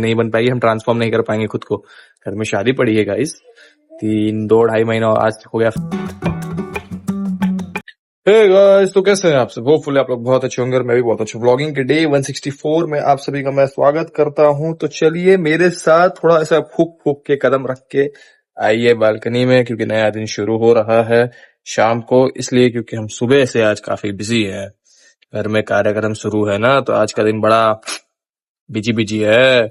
नहीं बन पाएगी, हम ट्रांसफॉर्म नहीं कर पाएंगे खुद को। घर में शादी पड़ी है गाइस, 2-2.5 महीना आज हो गया। हे गाइस, तो कैसे हैं आप सब? होपफुली आप लोग बहुत अच्छे होंगे और मैं भी बहुत अच्छा। व्लॉगिंग के डे 164 में आप सभी का मैं स्वागत करता हूं। तो चलिए मेरे साथ थोड़ा ऐसा फूक फूक के कदम रख के आइए बालकनी में, क्योंकि नया दिन शुरू हो रहा है शाम को। इसलिए क्योंकि हम सुबह से आज काफी बिजी है, घर में कार्यक्रम शुरू है ना, तो आज का दिन बड़ा बिजी बिजी है।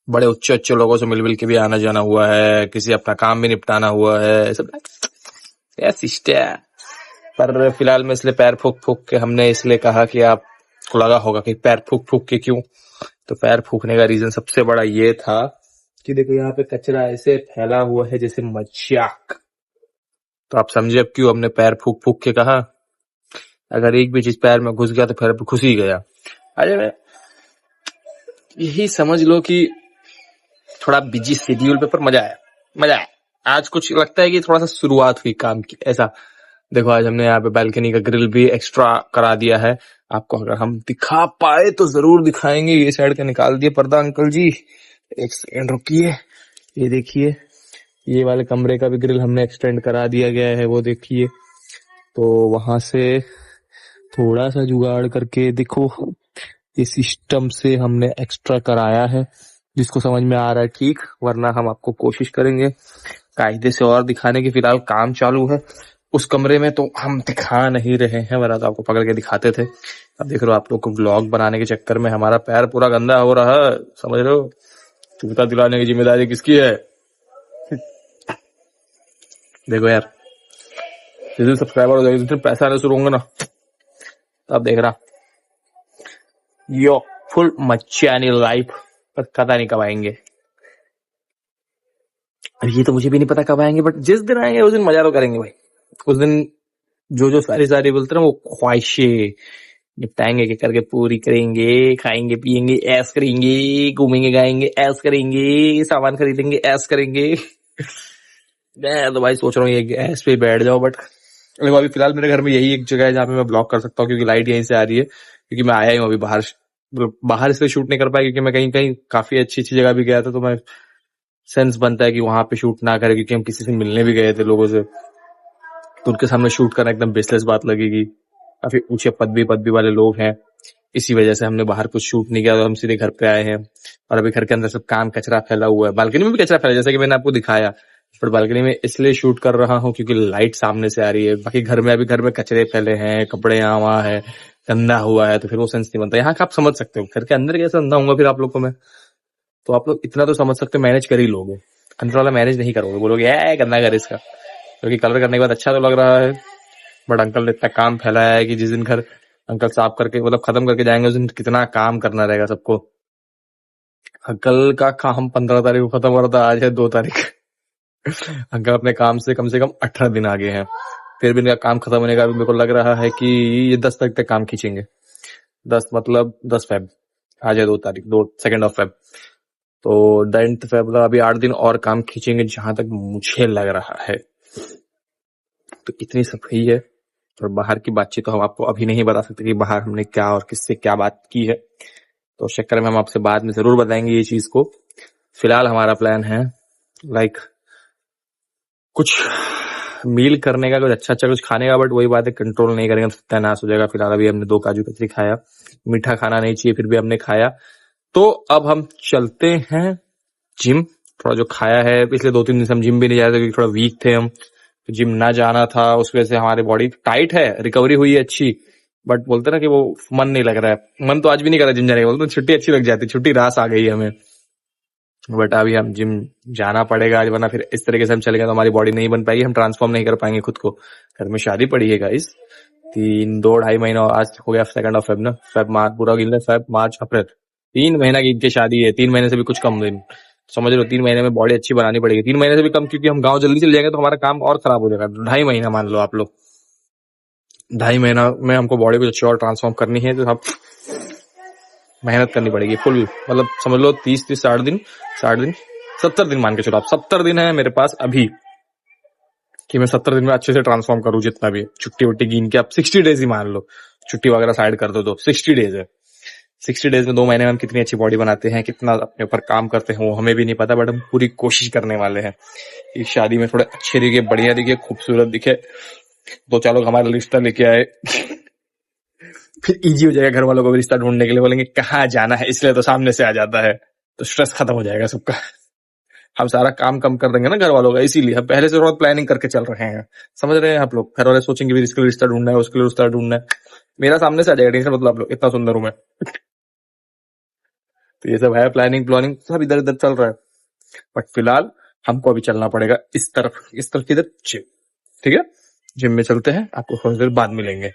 बड़े उच्च उच्च लोगों से मिल मिल के भी आना जाना हुआ है, किसी अपना काम भी निपटाना हुआ है, सब सिस्टर। पर फिलहाल में इसलिए पैर फूक फूक के, हमने इसलिए कहा कि आपको लगा होगा कि पैर फूक फूक के क्यों, तो पैर फूकने का रीजन सबसे बड़ा ये था कि देखो यहाँ पे कचरा ऐसे फैला हुआ है जैसे मजाक। तो आप समझे अब क्यों हमने पैर फूक फूक के कहा। अगर एक भी चीज पैर में घुस गया तो फिर घुस ही गया। अरे यही समझ लो कि थोड़ा बिजी शेड्यूल पे, पर मजा आया। आज कुछ लगता है कि थोड़ा सा शुरुआत हुई काम की, ऐसा। देखो आज हमने यहाँ पे बालकनी का ग्रिल भी एक्स्ट्रा करा दिया है। आपको अगर हम दिखा पाए तो जरूर दिखाएंगे। ये साइड का निकाल दिया पर्दा अंकल जी, एक सेकंड रुकिए। ये देखिए, ये वाले कमरे का भी ग्रिल हमने एक्सटेंड करा दिया गया है, वो देखिए। तो वहां से थोड़ा सा जुगाड़ करके देखो, ये सिस्टम से हमने एक्स्ट्रा कराया है, जिसको समझ में आ रहा है ठीक, वरना हम आपको कोशिश करेंगे कायदे से और दिखाने की। फिलहाल काम चालू है उस कमरे में, तो हम दिखा नहीं रहे हैं, वरना तो आपको पकड़ के दिखाते थे। अब देख रहे हो आप लोग को व्लॉग बनाने के चक्कर में हमारा पैर पूरा गंदा हो रहा है, समझ रहे हो। जूता दिलाने की जिम्मेदारी किसकी है? देखो यार, जिस दिन सब्सक्राइबर हो जाएगी, जिस दिन पैसा आने शुरू होंगे ना, तब देख रहा यो फुल मचानी लाइफ। पर पता नहीं कब आएंगे, ये तो मुझे भी नहीं पता कब आएंगे, बट जिस दिन आएंगे उस दिन मजा तो करेंगे भाई। उस दिन जो जो सारी बोलते हैं ना, वो ख्वाहिशें निपटाएंगे के करके पूरी करेंगे। खाएंगे पिएंगे ऐश करेंगे, घूमेंगे गाएंगे ऐश करेंगे, सामान खरीदेंगे ऐश करेंगे। मैं तो भाई सोच रहा हूँ ये ऐश पे बैठ जाओ, बट देखो अभी फिलहाल मेरे घर में यही एक जगह है जहाँ पे मैं ब्लॉग कर सकता हूँ, क्योंकि लाइट यहीं से आ रही है। क्योंकि मैं आया ही हूँ अभी बाहर, बाहर इसलिए शूट नहीं कर पाया क्योंकि मैं कहीं कहीं काफी अच्छी अच्छी जगह भी गया था, तो मैं सेंस बनता है कि वहां पे शूट ना करें, क्योंकि हम किसी से मिलने भी गए थे लोगों से, तो उनके सामने शूट करना एकदम बेसलेस बात लगेगी। काफी ऊंचे पदवी वाले लोग हैं, इसी वजह से हमने बाहर कुछ शूट नहीं किया, तो हम सीधे घर पे आए हैं। और अभी घर के अंदर सब काम कचरा फैला हुआ है, बालकनी में भी कचरा फैला है, जैसे कि मैंने आपको दिखाया। पर बालकनी में इसलिए शूट कर रहा हूँ क्योंकि लाइट सामने से आ रही है। बाकी घर में, अभी घर में कचरे फैले हैं, कपड़े यहाँ वहां है, गंदा हुआ है, तो फिर वो सेंस नहीं बनता। यहाँ का आप समझ सकते हो, घर के अंदर कैसे अंधा होऊंगा फिर आप लोग को मैं। तो आप लोग इतना तो समझ सकते हो, मैनेज कर ही लोगे। अंदर वाला मैनेज नहीं करोगे, बोलोगे है गंदा घर इसका, क्योंकि कलर करने के बाद अच्छा तो लग रहा है। बट अंकल ने इतना काम फैलाया है कि जिस दिन घर अंकल साफ करके मतलब खत्म करके जाएंगे, उस दिन कितना काम करना रहेगा सबको। अंकल का काम 15 तारीख को खत्म हो रहा था, आज है 2 तारीख। अंकल अपने काम से कम 18 दिन आगे हैं, फिर भी इनका काम खत्म होने का भी मेरे को लग रहा है कि ये 10 तारीख तक काम खींचेंगे। 10 मतलब 10 फेब, आज है 2 तारीख, 2 फेब। तो 10 फेब, अभी 8 दिन और काम खींचेंगे जहां तक मुझे लग रहा है। तो इतनी सफाई है। और बाहर की बातचीत तो हम आपको अभी नहीं बता सकते कि बाहर हमने क्या और किससे क्या बात की है, तो उस चक्कर में हम आपसे बाद में जरूर बताएंगे ये चीज को। फिलहाल हमारा प्लान है कुछ मील करने का, कुछ अच्छा कुछ खाने का, बट वही बात है कंट्रोल नहीं करेंगे तो सत्यानाश हो जाएगा। फिलहाल अभी हमने 2 काजू कतरी खाया, मीठा खाना नहीं चाहिए, फिर भी हमने खाया। तो अब हम चलते हैं जिम। थोड़ा जो खाया है, पिछले 2-3 दिन से हम जिम भी नहीं जा रहे थे क्योंकि थोड़ा वीक थे हम, तो जिम ना जाना था, उस वजह से हमारी बॉडी टाइट है। रिकवरी हुई है अच्छी, बट बोलते ना कि वो मन नहीं लग रहा है। मन तो आज भी नहीं कर रहा जिम जाने का, बोलते छुट्टी अच्छी लग जाती, छुट्टी रास आ गई है हमें। बट अभी हम जिम जाना पड़ेगा आज, वरना फिर इस तरीके से हम चलेंगे तो हमारी बॉडी नहीं बन पाएगी, हम ट्रांसफॉर्म नहीं कर पाएंगे खुद को। घर में शादी पड़ी है गाइस, 2-2.5 महीना आज हो गया, 2 फेब ना, फेब मार्च पूरा गिन ले, फेब मार्च अप्रैल, 3 महीना की इनकी शादी है। 3 महीने से भी कुछ कम दिन, समझ लो 3 महीने में बॉडी अच्छी बनानी पड़ेगी। 3 महीने से भी कम, क्योंकि हम गाँव जल्दी चले जाएंगे तो हमारा काम और खराब हो जाएगा। 2.5 महीना मान लो आप लोग, 2.5 महीना में हमको बॉडी को अच्छी और ट्रांसफॉर्म करनी है, तो आप मेहनत करनी पड़ेगी फुल। मतलब समझ लो 30-60 दिन, 70 दिन मान के चलो आप। 70 दिन है मेरे पास अभी कि मैं 70 दिन में अच्छे से ट्रांसफॉर्म करूं जितना भी। छुट्टी वुट्टी गिन के आप 60 डेज ही मान लो, छुट्टी वगैरह साइड कर दो तो 60 डेज है। 60 डेज में 2 महीने में हम कितनी अच्छी बॉडी बनाते हैं, कितना अपने ऊपर काम करते हैं वो हमें भी नहीं पता, बट हम पूरी कोशिश करने वाले हैं कि शादी में थोड़े अच्छे दिखे, बढ़िया दिखे, खूबसूरत दिखे, 2-4 लोग हमारा रिश्ता लेके आए। फिर इजी हो जाएगा घर वालों को भी रिश्ता ढूंढने के लिए, बोलेंगे कहाँ जाना है, इसलिए तो सामने से आ जाता है, तो स्ट्रेस खत्म हो जाएगा सबका। हम सारा काम कम कर देंगे ना घर वालों का, इसीलिए हम पहले से थोड़ा प्लानिंग करके चल रहे हैं। समझ रहे हैं आप लोग? घर वाले सोचेंगे भी इसके लिए रिश्ता ढूंढना है, उसके लिए रिश्ता ढूंढना है, मेरा सामने से आ जाएगा, टेंशन मतलब आप लोग, इतना सुंदर हूं मैं। तो ये सब है, प्लानिंग प्लानिंग सब इधर इधर चल रहा है, बट फिलहाल हमको अभी चलना पड़ेगा इस तरफ किधर, जिम। ठीक है, जिम में चलते हैं, आपको थोड़ी देर बाद मिलेंगे।